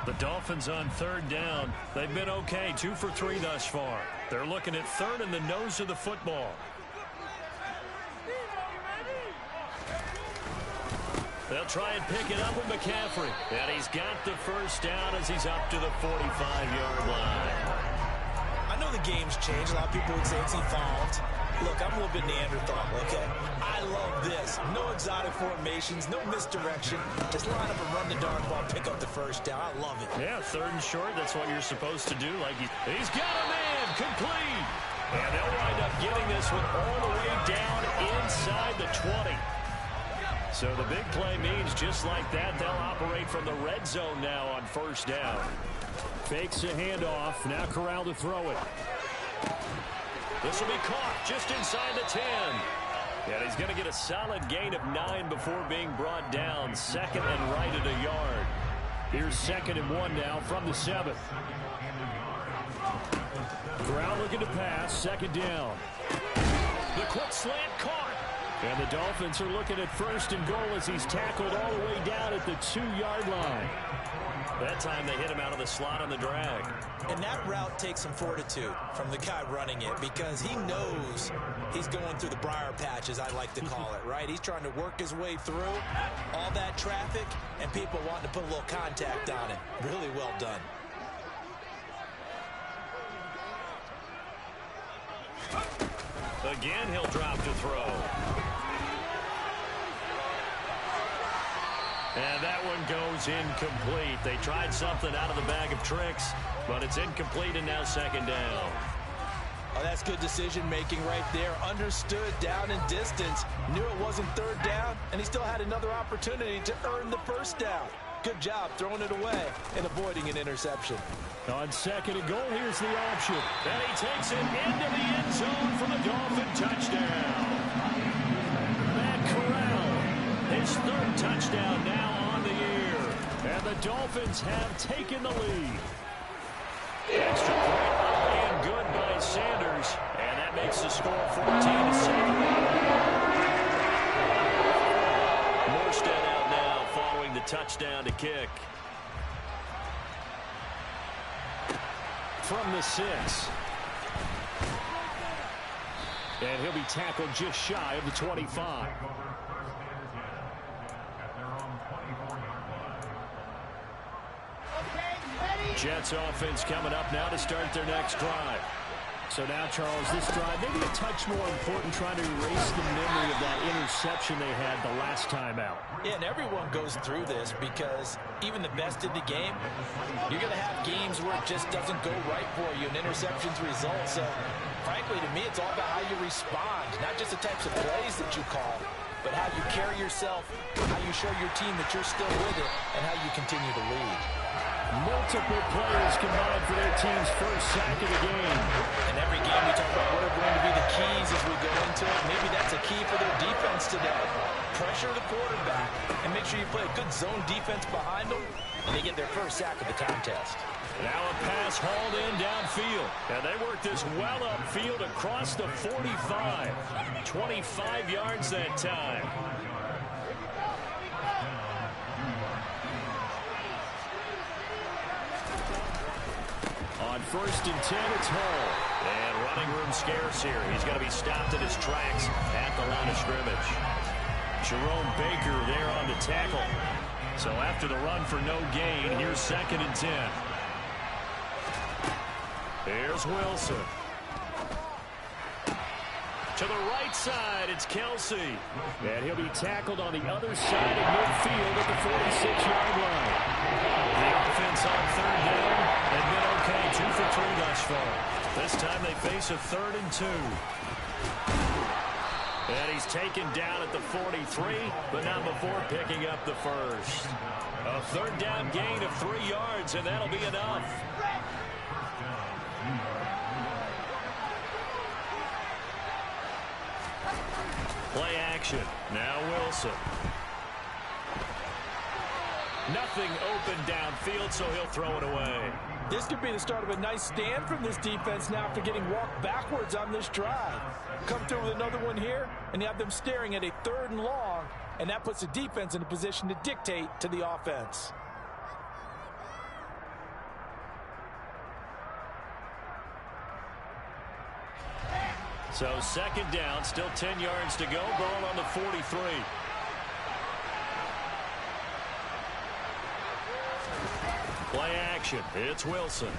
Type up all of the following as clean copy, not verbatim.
The Dolphins on third down. They've been okay, 2 for 3 thus far. They're looking at third in the nose of the football. They'll try and pick it up with McCaffrey. And he's got the first down as he's up to the 45-yard line. I know the game's changed. A lot of people would say it's evolved. Look, I'm a little bit Neanderthal, okay? I love this. No exotic formations, no misdirection. Just line up and run the darn ball, pick up the first down. I love it. Yeah, third and short, that's what you're supposed to do. Like he's got a man, complete. And they'll wind up getting this one all the way down inside the 20. So the big play means just like that, they'll operate from the red zone now on first down. Fakes a handoff. Now Corral to throw it. This will be caught just inside the 10. And he's going to get a solid gain of 9 before being brought down. Second and right at a yard. Here's 2nd and 1 now from the 7. Corral looking to pass. 2nd down. The quick slant caught. And the Dolphins are looking at 1st and goal as he's tackled all the way down at the 2-yard line. That time they hit him out of the slot on the drag. And that route takes some fortitude from the guy running it because he knows he's going through the briar patch, as I like to call it, right? He's trying to work his way through all that traffic and people wanting to put a little contact on it. Really well done. Again, he'll drop to throw. And that one goes incomplete. They tried something out of the bag of tricks, but it's incomplete and now 2nd down. Oh, that's good decision-making right there. Understood down and distance. Knew it wasn't 3rd down, and he still had another opportunity to earn the 1st down. Good job throwing it away and avoiding an interception. On 2nd and goal, here's the option. And he takes it into the end zone for the Dolphin touchdown. Matt Corral, his 3rd touchdown now on the year. And the Dolphins have taken the lead. Extra point up and good by Sanders. And that makes the score 14-7. Morstead out now following the touchdown to kick. From the 6. And he'll be tackled just shy of the 25. Jets offense coming up now to start their next drive. So now, Charles, this drive maybe a touch more important, trying to erase the memory of that interception they had the last time out. Yeah, and everyone goes through this because even the best in the game, you're going to have games where it just doesn't go right for you, and interceptions result. So, frankly, to me, it's all about how you respond, not just the types of plays that you call, but how you carry yourself, how you show your team that you're still with it, and how you continue to lead. Multiple players combined for their team's first sack of the game. And every game we talk about what are going to be the keys as we go into it. Maybe that's a key for their defense today. Pressure the quarterback and make sure you play a good zone defense behind them, and they get their first sack of the contest. Now a pass hauled in downfield. And they work this well upfield across the 45. 25 yards that time. On 1st and 10, it's Hall. And running room scarce here. He's going to be stopped in his tracks at the line of scrimmage. Jerome Baker there on the tackle. So after the run for no gain, here's 2nd and 10. Here's Wilson. To the right side, it's Kelsey. And he'll be tackled on the other side of midfield at the 46-yard line. The offense on 3rd down had been okay, 2 for 3 thus far. This time they face a 3rd and 2. And he's taken down at the 43, but not before picking up the first. A 3rd down gain of 3 yards, and that'll be enough. Play action. Now Wilson. Nothing open downfield, so he'll throw it away. This could be the start of a nice stand from this defense now after getting walked backwards on this drive. Come through with another one here, and you have them staring at a 3rd and long, and that puts the defense in a position to dictate to the offense. So second down, still 10 yards to go. Ball on the 43. Play action. It's Wilson.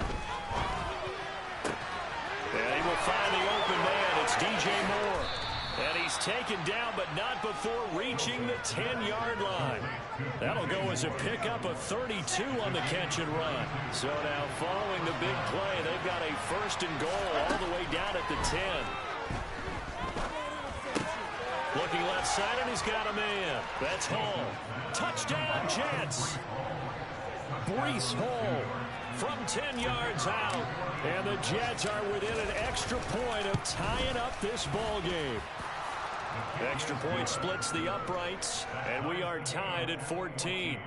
And he will find the open man. It's DJ Moore. And he's taken down, but not before reaching the 10-yard line. That'll go as a pickup of 32 on the catch and run. So now following the big play, they've got a first and goal all the way down at the 10. Looking left side, and he's got a man. That's Hall. Touchdown, Jets. Breece Hall from 10 yards out. And the Jets are within an extra point of tying up this ball game. Extra point splits the uprights, and we are tied at 14.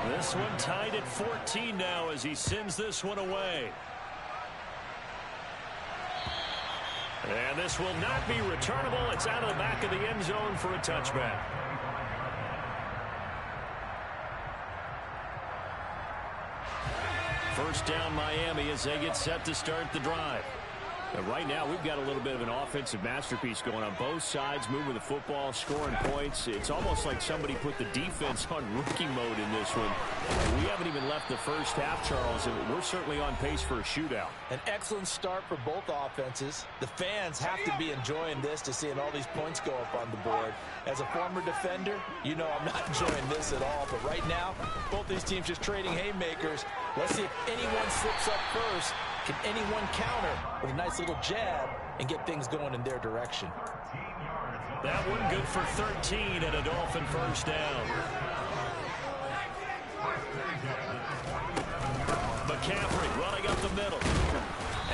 This one tied at 14 now as he sends this one away. And this will not be returnable. It's out of the back of the end zone for a touchback. First down Miami as they get set to start the drive. Right now, we've got a little bit of an offensive masterpiece going on both sides, moving the football, scoring points. It's almost like somebody put the defense on rookie mode in this one. We haven't even left the first half, Charles, and we're certainly on pace for a shootout. An excellent start for both offenses. The fans have to be enjoying this to seeing all these points go up on the board. As a former defender, you know I'm not enjoying this at all. But right now, both these teams just trading haymakers. Let's see if anyone slips up first. Can anyone counter with a nice little jab and get things going in their direction? That one good for 13 and a Dolphin first down. McCaffrey running up the middle.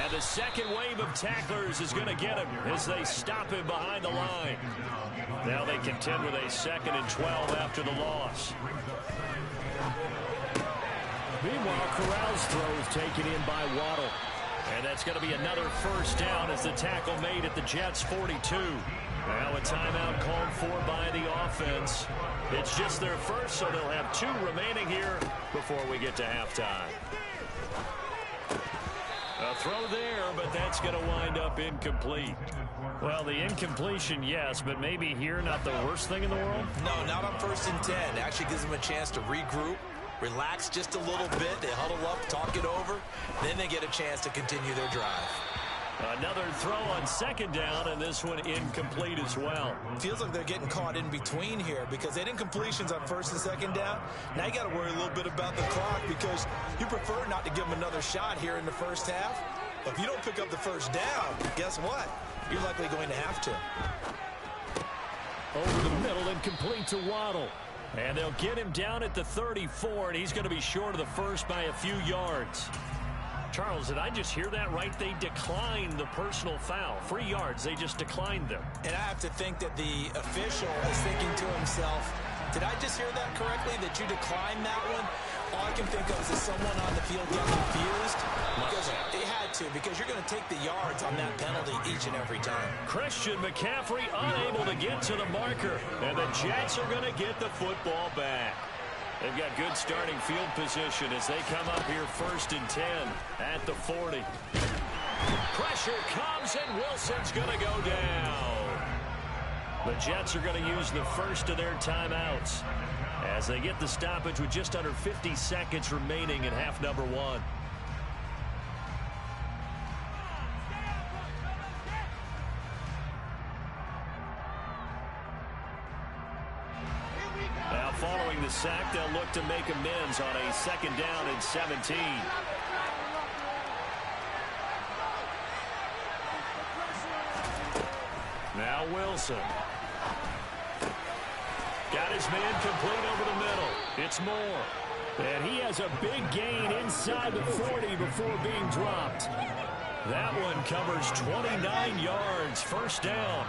And the second wave of tacklers is going to get him as they stop him behind the line. Now they contend with a 2nd and 12 after the loss. Meanwhile, Corral's throw is taken in by Waddle. And that's going to be another first down as the tackle made at the Jets' 42. Now a timeout called for by the offense. It's just their first, so they'll have 2 remaining here before we get to halftime. A throw there, but that's going to wind up incomplete. Well, the incompletion, yes, but maybe here not the worst thing in the world? No, not on 1st and 10. Actually gives them a chance to regroup. Relax just a little bit. They huddle up, talk it over. Then they get a chance to continue their drive. Another throw on 2nd down, and this one incomplete as well. Feels like they're getting caught in between here because they had incompletions on 1st and 2nd down. Now you got to worry a little bit about the clock because you prefer not to give them another shot here in the first half. But if you don't pick up the first down, guess what? You're likely going to have to. Over the middle and complete to Waddle. And they'll get him down at the 34, and he's going to be short of the first by a few yards. Charles, did I just hear that right? They declined the personal foul. 3 yards, they just declined them. And I have to think that the official is thinking to himself, did I just hear that correctly, that you declined that one? All I can think of is someone on the field got confused. Because they had to, because you're going to take the yards on that penalty each and every time. Christian McCaffrey unable to get to the marker. And the Jets are going to get the football back. They've got good starting field position as they come up here 1st and 10 at the 40. Pressure comes, and Wilson's going to go down. The Jets are going to use the first of their timeouts as they get the stoppage with just under 50 seconds remaining in half number 1. Now following the sack, they'll look to make amends on a 2nd down and 17. Now Wilson. Got his man complete over the middle. It's Moore. And he has a big gain inside the 40 before being dropped. That one covers 29 yards. First down.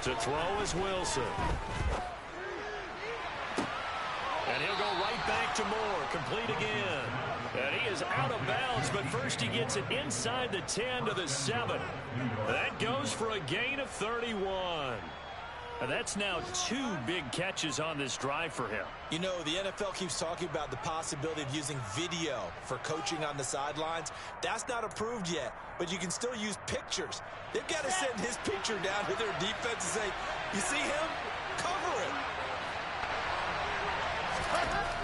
To throw is Wilson. And he'll go right back to Moore. Complete again. And he is out of bounds, but first he gets it inside the 10 to the 7. That goes for a gain of 31. And that's now 2 big catches on this drive for him. You know, the NFL keeps talking about the possibility of using video for coaching on the sidelines. That's not approved yet, but you can still use pictures. They've got to send his picture down to their defense and say, you see him? Cover it.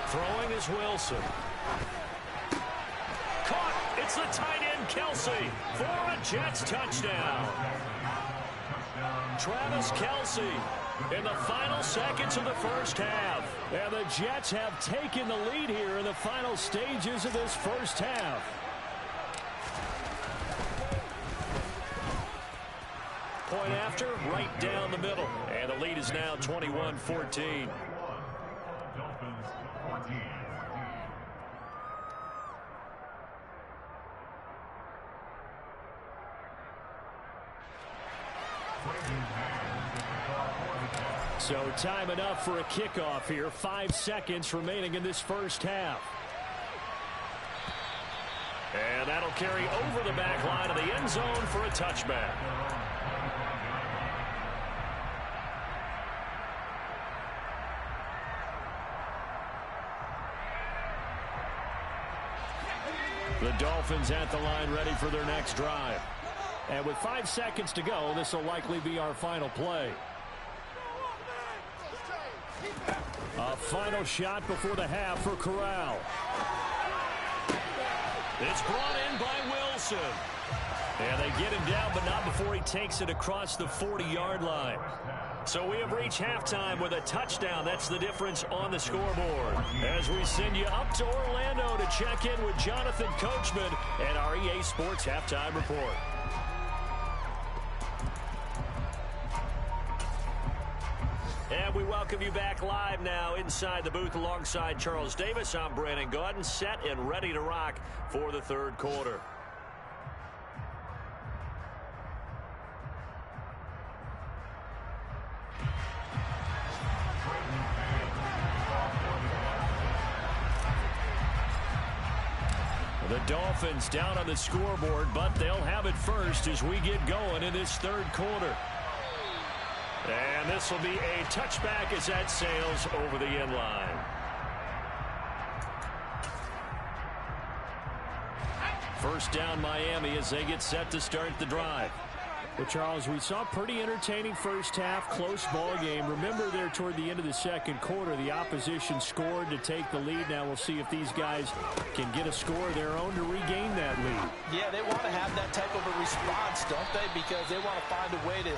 Throwing is Wilson. Caught. It's the tight end, Kelce, for a Jets touchdown. Travis Kelce in the final seconds of the first half. And the Jets have taken the lead here in the final stages of this first half. Point after, right down the middle. And the lead is now 21-14. So time enough for a kickoff here. 5 seconds remaining in this first half. And that'll carry over the back line of the end zone for a touchback. The Dolphins at the line ready for their next drive. And with 5 seconds to go, this will likely be our final play. A final shot before the half for Corral. It's brought in by Wilson. And they get him down, but not before he takes it across the 40-yard line. So we have reached halftime with a touchdown. That's the difference on the scoreboard. As we send you up to Orlando to check in with Jonathan Coachman and our EA Sports Halftime Report. And we welcome you back live now inside the booth alongside Charles Davis. I'm Brandon Gaudin, set and ready to rock for the third quarter. The Dolphins down on the scoreboard, but they'll have it first as we get going in this third quarter. And this will be a touchback as that sails over the end line. First down Miami as they get set to start the drive. Well, Charles, we saw a pretty entertaining first half, close ball game. Remember there toward the end of the second quarter, the opposition scored to take the lead. Now we'll see if these guys can get a score of their own to regain that lead. Yeah, they want to have that type of a response, don't they? Because they want to find a way to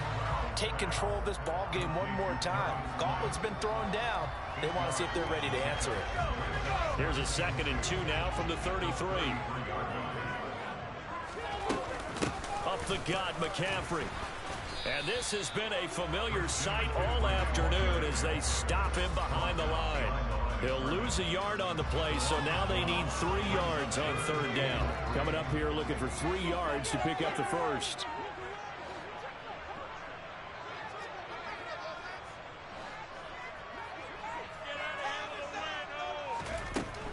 take control of this ball game one more time. Gauntlet's been thrown down. They want to see if they're ready to answer it. Here's a 2nd and 2 now from the 33. Up the gut, McCaffrey. And this has been a familiar sight all afternoon as they stop him behind the line. He'll lose a yard on the play, so now they need 3 yards on third down. Coming up here looking for 3 yards to pick up the first.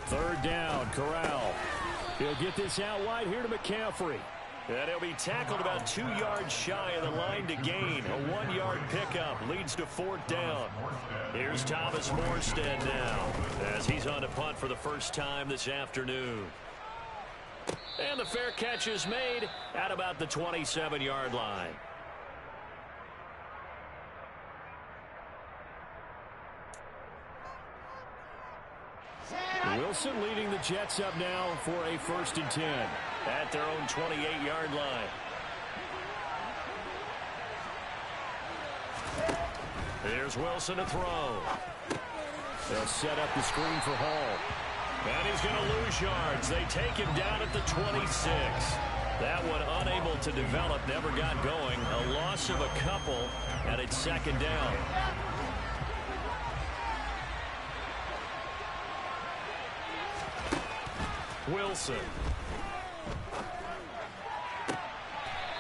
Third down, Corral. He'll get this out wide here to McCaffrey. And he'll be tackled about 2 yards shy of the line to gain. A 1-yard pickup leads to 4th down. Here's Thomas Morstead now as he's on to punt for the first time this afternoon. And the fair catch is made at about the 27-yard line. Wilson leading the Jets up now for a 1st and 10 at their own 28-yard line. Here's Wilson to throw. They'll set up the screen for Hall. And he's going to lose yards. They take him down at the 26. That one unable to develop, never got going. A loss of a couple, and it's 2nd down. Wilson.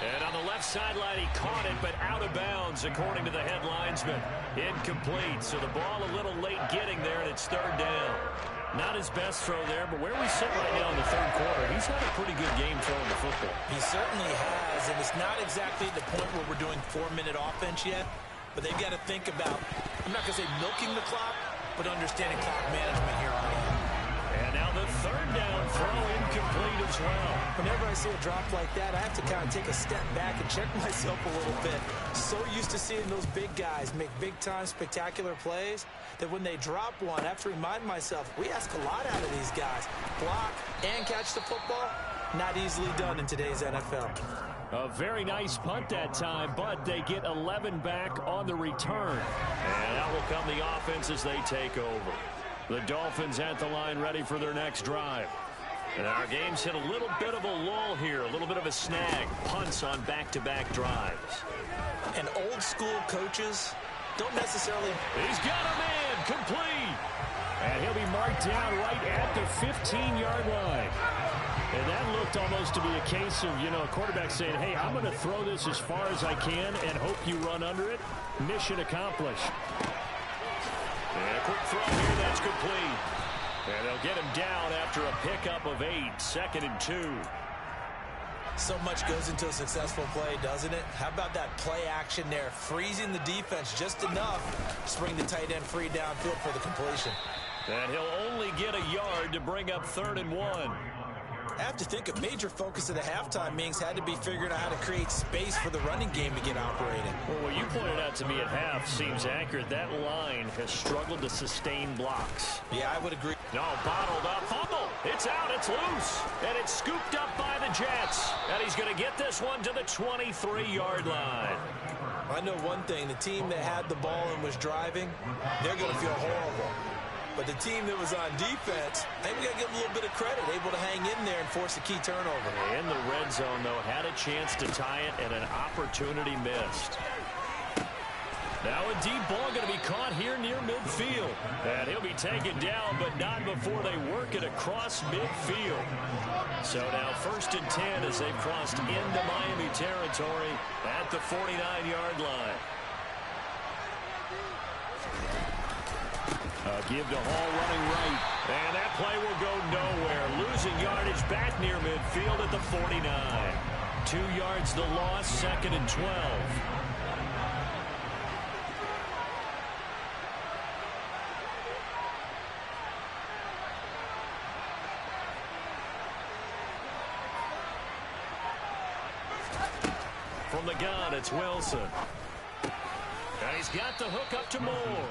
And on the left sideline, he caught it, but out of bounds, according to the head linesman. Incomplete, so the ball a little late getting there, and it's 3rd down. Not his best throw there, but where we sit right now in the third quarter, he's had a pretty good game throwing the football. He certainly has, and it's not exactly the point where we're doing 4-minute offense yet. but they've got to think about, I'm not going to say milking the clock, but understanding clock management here on in. And now the third down throw incomplete as well. Whenever I see a drop like that, I have to kind of take a step back and check myself a little bit. So used to seeing those big guys make big-time spectacular plays that when they drop one, I have to remind myself, we ask a lot out of these guys. Block and catch the football, not easily done in today's NFL. A very nice punt that time, but they get 11 back on the return. And out will come the offense as they take over. The Dolphins at the line ready for their next drive. And our game's hit a little bit of a lull here, a little bit of a snag. Punts on back-to-back drives. And old-school coaches don't necessarily... He's got a man, complete. And he'll be marked down right at the 15-yard line. And that looked almost to be a case of, a quarterback saying, hey, I'm going to throw this as far as I can and hope you run under it. Mission accomplished. And a quick throw here, that's complete. And they'll get him down after a pickup of 8, 2nd and 2. So much goes into a successful play, doesn't it? How about that play action there, freezing the defense just enough to bring the tight end free downfield for the completion. And he'll only get a yard to bring up 3rd and 1. I have to think a major focus of the halftime meetings had to be figuring out how to create space for the running game to get operating. Well, what you pointed out to me at half seems accurate. That line has struggled to sustain blocks. Yeah, I would agree. No, bottled up, fumble. It's out, it's loose. And it's scooped up by the Jets. And he's going to get this one to the 23-yard line. I know one thing. The team that had the ball and was driving, they're going to feel horrible. But the team that was on defense, I think we got to give them a little bit of credit, able to hang in there and force a key turnover. In the red zone, though, had a chance to tie it and an opportunity missed. Now a deep ball going to be caught here near midfield. And he'll be taken down, but not before they work it across midfield. So now 1st and 10 as they've crossed into Miami territory at the 49-yard line. Give to Hall running right. And that play will go nowhere. Losing yardage back near midfield at the 49. 2 yards the loss, 2nd and 12. From the gun, it's Wilson. And he's got the hook up to Moore.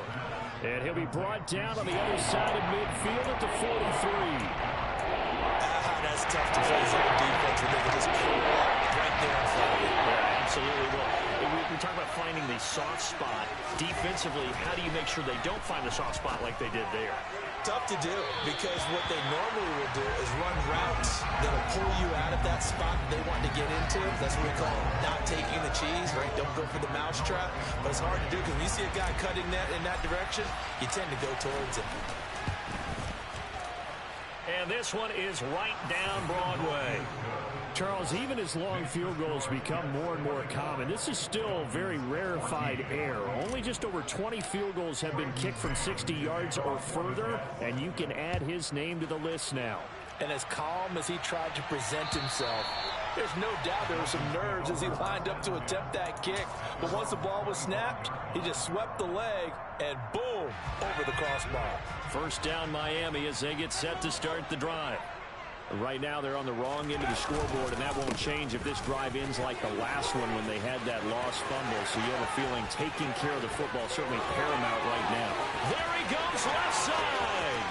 And he'll be brought down on the other side of midfield at the 43. That's tough to face on defense when they can just pull up right there in front of you. Yeah, absolutely. Well, we talk about finding the soft spot. Defensively, how do you make sure they don't find the soft spot like they did there? Tough to do, because what they normally will do is run routes that'll pull you out of that spot that they want to get into. That's what we call not taking the cheese, right? Don't go for the mousetrap. But it's hard to do because when you see a guy cutting that in that direction, you tend to go towards it. And this one is right down Broadway. Charles, even as long field goals become more and more common, this is still very rarefied air. Only just over 20 field goals have been kicked from 60 yards or further, and you can add his name to the list now. And as calm as he tried to present himself, there's no doubt there were some nerves as he lined up to attempt that kick. But once the ball was snapped, he just swept the leg, and boom, over the crossbar. 1st down Miami as they get set to start the drive. Right now they're on the wrong end of the scoreboard, and that won't change if this drive ends like the last one when they had that lost fumble. So you have a feeling taking care of the football certainly paramount right now. There he goes, left side.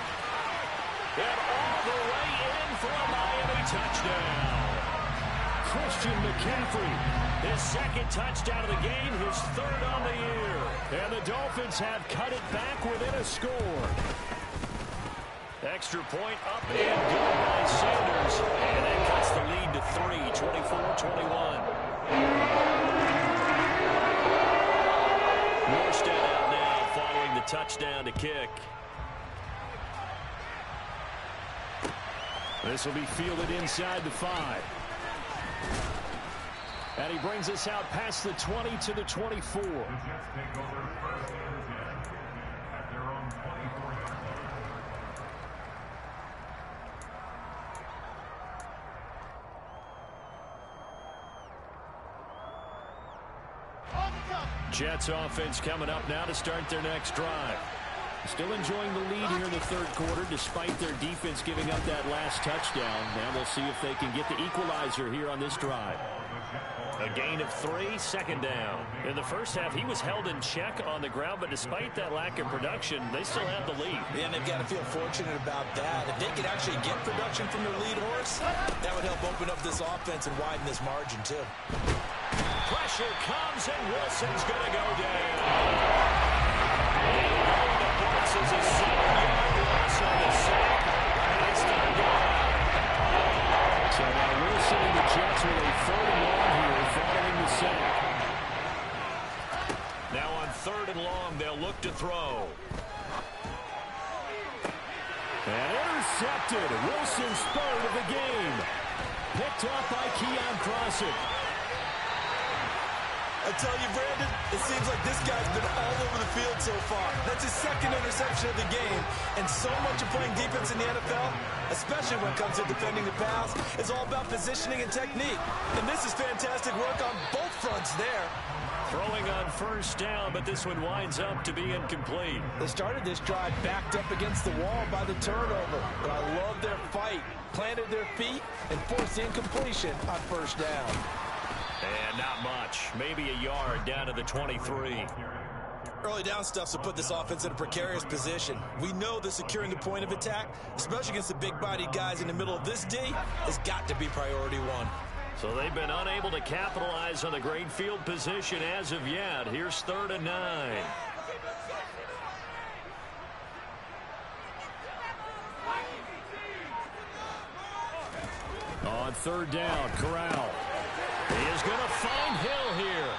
And all the way in for a Miami touchdown. Christian McCaffrey, his 2nd touchdown of the game, his 3rd on the year. And the Dolphins have cut it back within a score. Extra point up and good by Sanders. And that cuts the lead to 3, 24-21. Morstead out now following the touchdown to kick. This will be fielded inside the 5. And he brings us out past the 20 to the 24. Jets offense coming up now to start their next drive. Still enjoying the lead here in the third quarter despite their defense giving up that last touchdown. Now we'll see if they can get the equalizer here on this drive. A gain of 3, second down. In the first half, he was held in check on the ground, but despite that lack of production, they still have the lead. Yeah, and they've got to feel fortunate about that. If they could actually get production from their lead horse, that would help open up this offense and widen this margin, too. Pressure comes, and Wilson's going to go down. The box is a 7-yard loss on the sack. It's not good. So now Wilson and the Jets with a 3rd and long here following the sack. Now on 3rd and long, they'll look to throw. And intercepted. Wilson's 3rd of the game. Picked off by Keion Crossett. I tell you, Brandon, it seems like this guy's been all over the field so far. That's his 2nd interception of the game. And so much of playing defense in the NFL, especially when it comes to defending the pass, is all about positioning and technique. And this is fantastic work on both fronts there. Throwing on 1st down, but this one winds up to be incomplete. They started this drive backed up against the wall by the turnover. But I love their fight. Planted their feet and forced incompletion on 1st down. And not much. Maybe a yard down to the 23. Early down stuff will put this offense in a precarious position. We know that securing the point of attack, especially against the big-bodied guys in the middle of this D, has got to be priority 1. So they've been unable to capitalize on the great field position as of yet. Here's 3rd and 9. On 3rd down, Corral. He is going to find Hill here.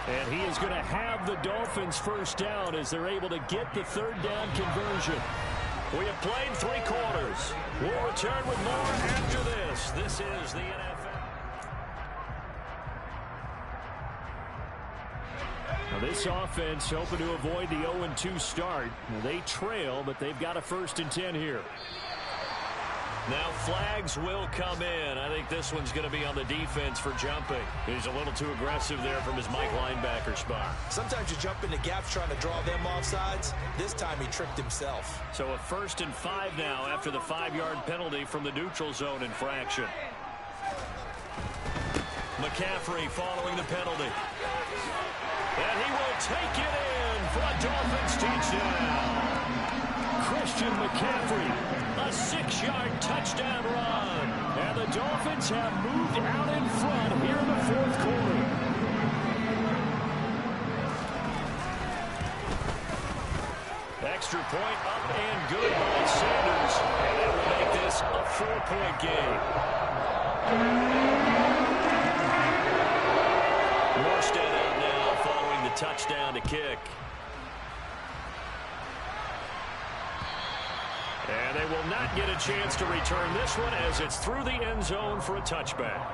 And he is going to have the Dolphins' 1st down as they're able to get the 3rd down conversion. We have played 3 quarters. We'll return with more after this. This is the NFL. Now this offense hoping to avoid the 0-2 start. Now they trail, but they've got a 1st and 10 here. Now flags will come in. I think this one's going to be on the defense for jumping. He's a little too aggressive there from his Mike linebacker spot. Sometimes you jump into gaps trying to draw them off sides. This time he tricked himself. So a 1st and 5 now after the 5-yard penalty from the neutral zone infraction. McCaffrey following the penalty. And he will take it in for a Dolphins touchdown. Christian McCaffrey, a 6-yard touchdown run. And the Dolphins have moved out in front here in the 4th quarter. Extra point up and good by Sanders. And that will make this a 4-point game. Morstead out now following the touchdown to kick. And they will not get a chance to return this one as it's through the end zone for a touchback.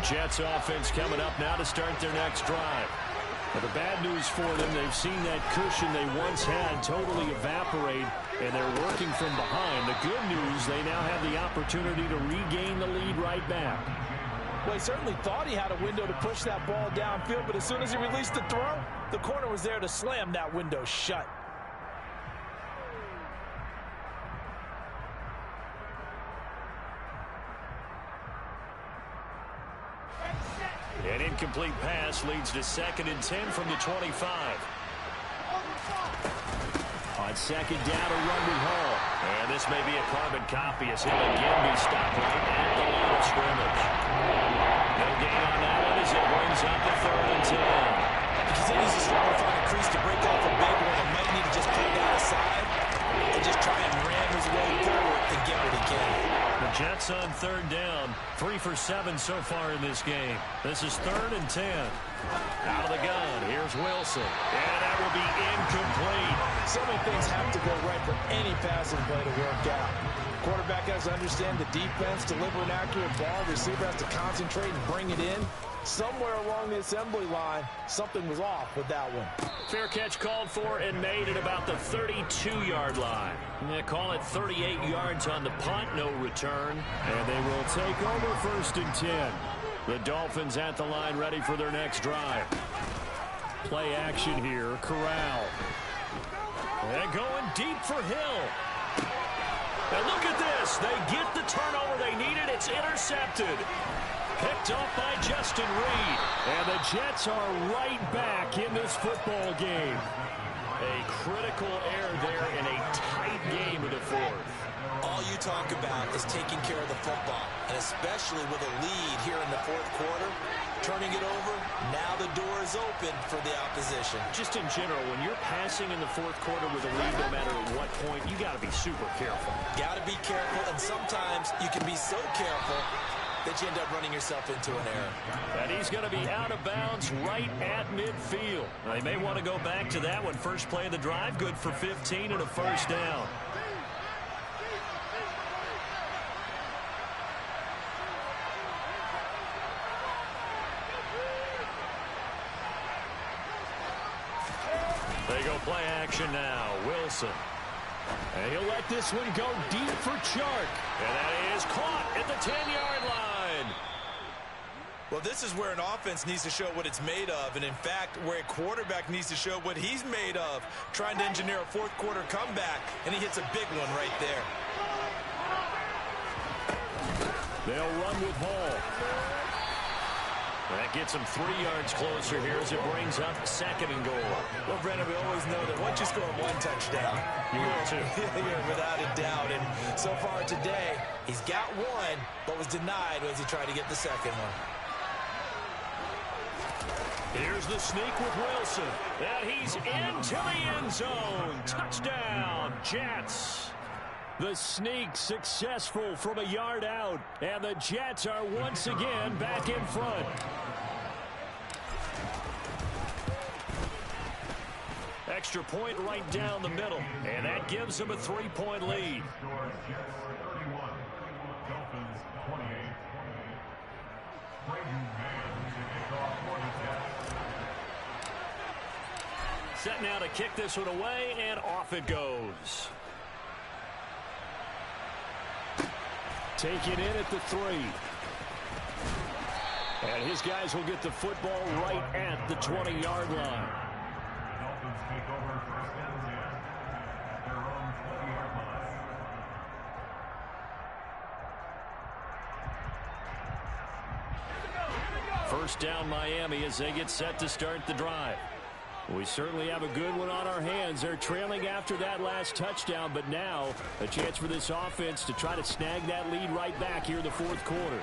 Jets offense coming up now to start their next drive. But the bad news for them, they've seen that cushion they once had totally evaporate, and they're working from behind. The good news, they now have the opportunity to regain the lead right back. Well, he certainly thought he had a window to push that ball downfield, but as soon as he released the throw, the corner was there to slam that window shut. An incomplete pass leads to 2nd and 10 from the 25. On 2nd down, a run with Hall. And this may be a carbon copy as he'll again be stopped right at the line of scrimmage. No gain on that one as it brings up the 3rd and 10. He continues to struggle to find a crease to break off a big one. He might need to just put that aside and just try and ram his way forward and get what he can. The Jets on 3rd down, 3 for 7 so far in this game. This is 3rd and 10. Out of the gun, here's Wilson. And that will be incomplete. So many things have to go right for any passing play to work out. Quarterback Quarterback has to understand the defense, deliver an accurate ball. Receiver has to concentrate and bring it in. Somewhere along the assembly line, something was off with that one. Fair catch called for and made at about the 32-yard line. They call it 38 yards on the punt, no return. And they will take over 1st and 10. The Dolphins at the line ready for their next drive. Play action here, Corral. And going deep for Hill. And look at this. They get the turnover they needed. It's intercepted. Picked up by Justin Reed. And the Jets are right back in this football game. A critical error there in a tight game of the 4th. All you talk about is taking care of the football, and especially with a lead here in the 4th quarter, turning it over, now the door is open for the opposition. Just in general, when you're passing in the 4th quarter with a lead, no matter at what point, you got to be super careful. Got to be careful, and sometimes you can be so careful that you end up running yourself into an error. And he's going to be out of bounds right at midfield. Now, they may want to go back to that one. First play of the drive, good for 15 and a 1st down. They go play action now. Wilson. And he'll let this one go deep for Chark. And that is caught at the 10-yard line. Well, this is where an offense needs to show what it's made of. And, in fact, where a quarterback needs to show what he's made of. Trying to engineer a 4th quarter comeback. And he hits a big one right there. They'll run with Hall. That gets him 3 yards closer here as it brings up 2nd and goal. Well, Brennan, we always know that once you score 1 touchdown, you will too. Without a doubt. And so far today, he's got 1, but was denied as he tried to get the 2nd one. Here's the sneak with Wilson. And he's into the end zone. Touchdown, Jets. The sneak successful from a yard out. And the Jets are once again back in front. Extra point right down the middle. And that gives them a 3-point lead. Set now to kick this one away, and off it goes. Taken in at the 3. And his guys will get the football right at the 20-yard line. Dolphins take over 1st and 10 at their own 20-yard line. First down Miami as they get set to start the drive. We certainly have a good one on our hands. They're trailing after that last touchdown, but now a chance for this offense to try to snag that lead right back here in the 4th quarter.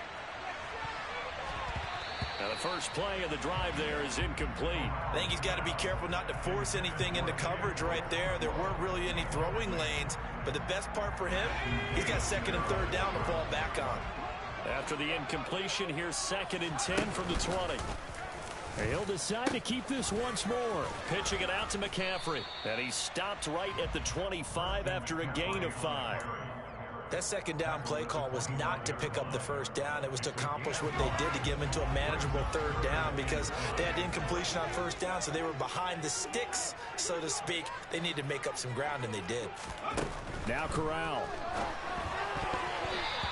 Now the first play of the drive there is incomplete. I think he's got to be careful not to force anything into coverage right there. There weren't really any throwing lanes, but the best part for him, he's got 2nd and 3rd down to fall back on. After the incompletion, here's 2nd and 10 from the 20. He'll decide to keep this once more. Pitching it out to McCaffrey. And he stopped right at the 25 after a gain of 5. That 2nd down play call was not to pick up the 1st down. It was to accomplish what they did to get him into a manageable 3rd down because they had incompletion on 1st down, so they were behind the sticks, so to speak. They needed to make up some ground, and they did. Now Corral.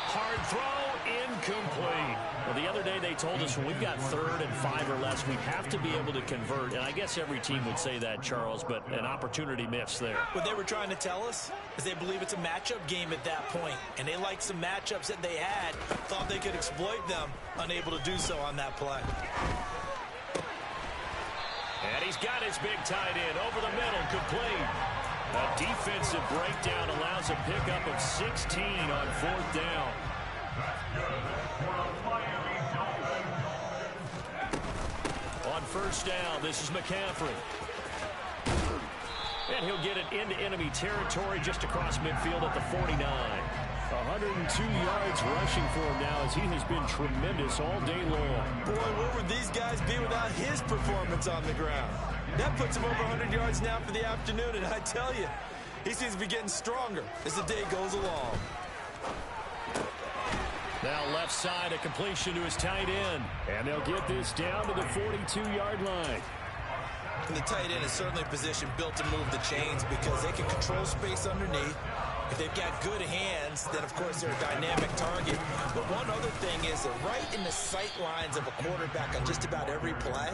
Hard throw, incomplete. Well, the other day they told us when we've got 3rd and 5 or less, we have to be able to convert. And I guess every team would say that, Charles, but an opportunity missed there. What they were trying to tell us is they believe it's a matchup game at that point. And they liked some matchups that they had, thought they could exploit them, unable to do so on that play. And he's got his big tight end over the middle, complete. A defensive breakdown allows a pickup of 16 on 4th down. On 1st down, this is McCaffrey. And he'll get it into enemy territory just across midfield at the 49. 102 yards rushing for him now as he has been tremendous all day long. Boy, what would these guys be without his performance on the ground? That puts him over 100 yards now for the afternoon, and I tell you, he seems to be getting stronger as the day goes along. Now left side, a completion to his tight end. And they'll get this down to the 42-yard line. And the tight end is certainly a position built to move the chains because they can control space underneath. If they've got good hands, then, of course, they're a dynamic target. But one other thing is they're right in the sight lines of a quarterback on just about every play.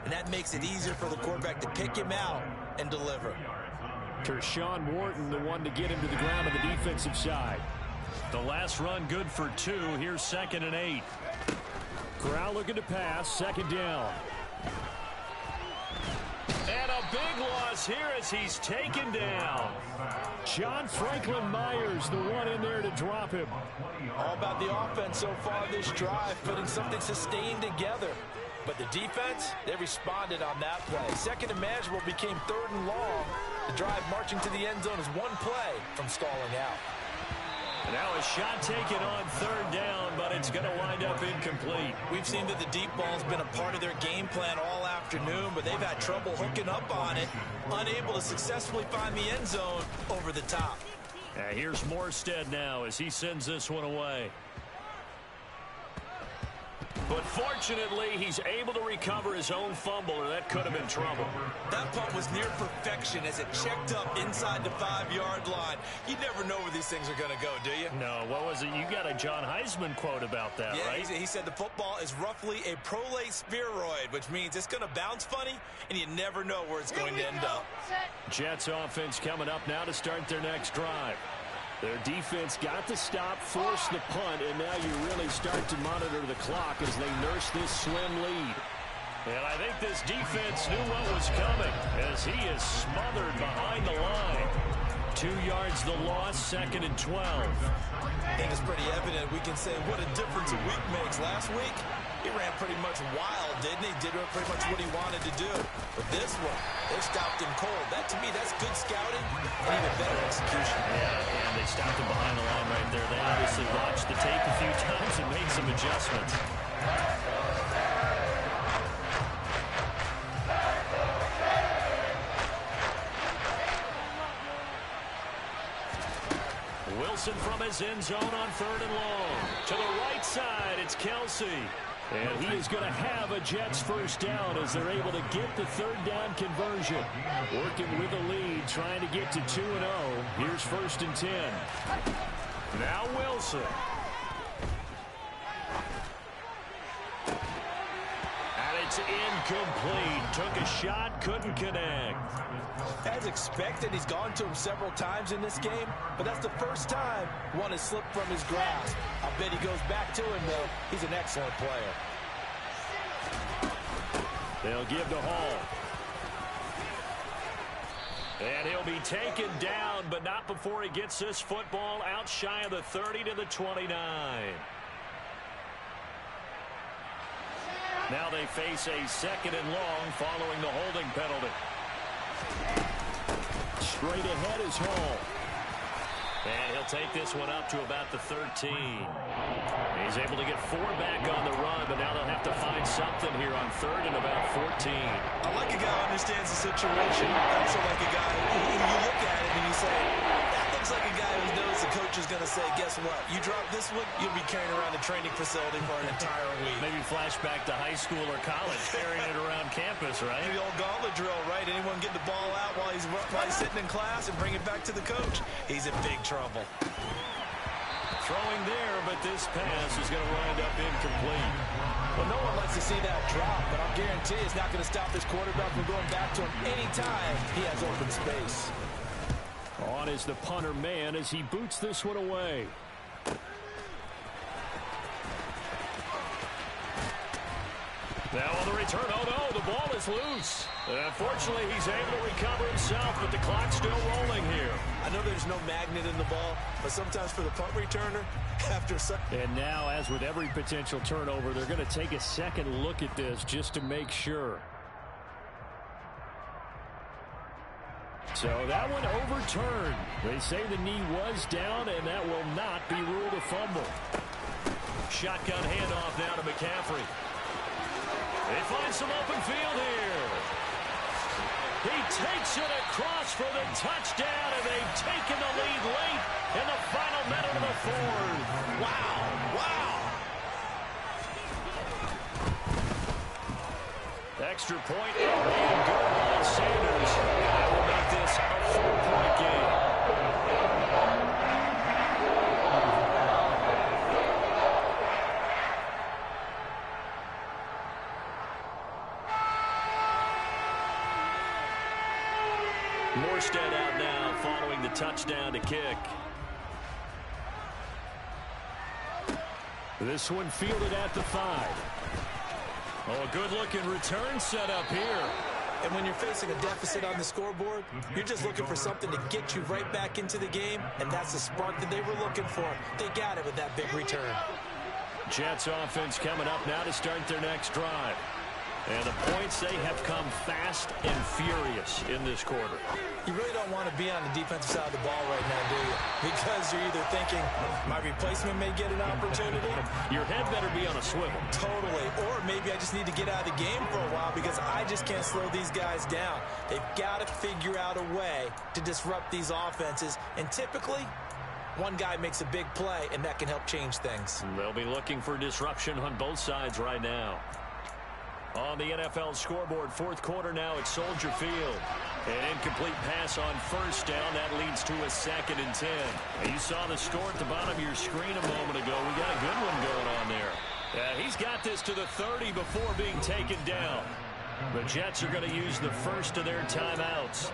And that makes it easier for the quarterback to pick him out and deliver. Tershawn Wharton, the one to get him to the ground on the defensive side. The last run good for 2. Here's 2nd and 8. Corral looking to pass. 2nd down. And a big loss here as he's taken down. John Franklin Myers, the one in there to drop him. All about the offense so far this drive, putting something sustained together. But the defense, they responded on that play. 2nd and manageable became 3rd and long. The drive marching to the end zone is one play from stalling out. Now a shot taken on 3rd down, but it's going to wind up incomplete. We've seen that the deep ball's been a part of their game plan all afternoon, but they've had trouble hooking up on it, unable to successfully find the end zone over the top. Here's Morstead now as he sends this one away. But fortunately, he's able to recover his own fumble, or that could have been trouble. That punt was near perfection as it checked up inside the 5-yard line. You never know where these things are going to go, do you? No, what was it? You got a John Heisman quote about that, right? He said the football is roughly a prolate spheroid, which means it's going to bounce funny, and you never know where it's going to end up. Jets offense coming up now to start their next drive. Their defense got the stop, forced the punt, and now you really start to monitor the clock as they nurse this slim lead. And I think this defense knew what was coming as he is smothered behind the line. 2 yards the loss, 2nd and 12. I think it's pretty evident. We can say what a difference a week makes. Last week, he ran pretty much wild, didn't he? Did pretty much what he wanted to do. But this one, they stopped him cold. That, to me, that's good scouting and even better execution. Yeah, and they stopped him behind the line right there. They obviously watched the tape a few times and made some adjustments. Wilson from his end zone on 3rd and long. To the right side, it's Kelsey. And he is going to have a Jets first down as they're able to get the 3rd down conversion. Working with a lead, trying to get to 2-0. Here's 1st and 10. Now Wilson. And it's incomplete. Took a shot, couldn't connect. As expected, he's gone to him several times in this game, but that's the first time one has slipped from his grasp. I bet he goes back to him, though. He's an excellent player. They'll give to Hall. And he'll be taken down, but not before he gets this football out shy of the 30 to the 29. Now they face a 2nd and long following the holding penalty. Straight ahead is Hall. And he'll take this one up to about the 13. He's able to get 4 back on the run, but now they'll have to find something here on 3rd and about 14. I like a guy who understands the situation. I also like a guy who you look at it and you say, that looks like a guy who knows the coach is going to say, guess what? You drop this one, you'll be carrying around a training facility for an entire week. Maybe flashback to high school or college, carrying it around campus, right? The old gauntlet drill, right? Anyone get the ball out while he's sitting in class and bring it back to the coach? He's in big trouble. Throwing there, but this pass is going to wind up incomplete. Well, no one likes to see that drop, but I'll guarantee it's not going to stop this quarterback from going back to him anytime he has open space. On is the punter man as he boots this one away. Now on the return, oh no, the ball is loose. And unfortunately, he's able to recover himself, but the clock's still rolling here. I know there's no magnet in the ball, but sometimes for the punt returner, after some... And now, as with every potential turnover, they're going to take a second look at this just to make sure. So that one overturned. They say the knee was down, and that will not be ruled a fumble. Shotgun handoff now to McCaffrey. They find some open field here. He takes it across for the touchdown, and they've taken the lead late in the final minute of the 4th. Wow, wow. extra point. And good by Sanders. That will make this a 4-point game. Morstead out now following the touchdown to kick. This one fielded at the 5. Oh, a good-looking return set up here. And when you're facing a deficit on the scoreboard, you're just looking for something to get you right back into the game, and that's the spark that they were looking for. They got it with that big return. Jets offense coming up now to start their next drive. And the points, they have come fast and furious in this quarter. You really don't want to be on the defensive side of the ball right now, do you? Because you're either thinking, my replacement may get an opportunity. Your head better be on a swivel. Totally. Or maybe I just need to get out of the game for a while because I just can't slow these guys down. They've got to figure out a way to disrupt these offenses. And typically, one guy makes a big play, and that can help change things. They'll be looking for disruption on both sides right now. On the NFL scoreboard, fourth quarter now at Soldier Field. An incomplete pass on first down. That leads to a 2nd and 10. You saw the score at the bottom of your screen a moment ago. We got a good one going on there. He's got this to the 30 before being taken down. The Jets are going to use the first of their timeouts,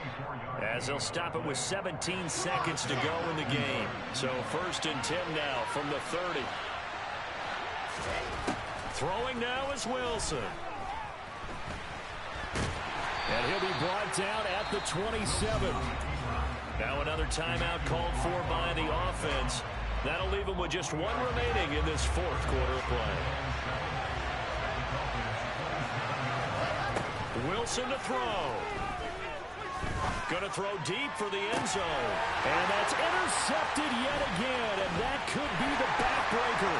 as they'll stop it with 17 seconds to go in the game. So 1st and 10 now from the 30. Throwing now is Wilson. And he'll be brought down at the 27. Now another timeout called for by the offense. That'll leave him with just one remaining in this fourth quarter of play. Wilson to throw. Going to throw deep for the end zone. And that's intercepted yet again. And that could be the backbreaker.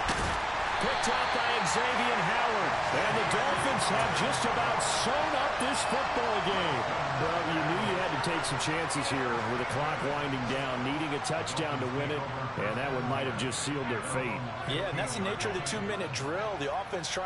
Picked up by Xavier Howard. And the Dolphins have just about sewn up this football game. Well, you knew you had to take some chances here with the clock winding down, needing a touchdown to win it. And that one might have just sealed their fate. Yeah, and that's the nature of the 2-minute drill. The offense trying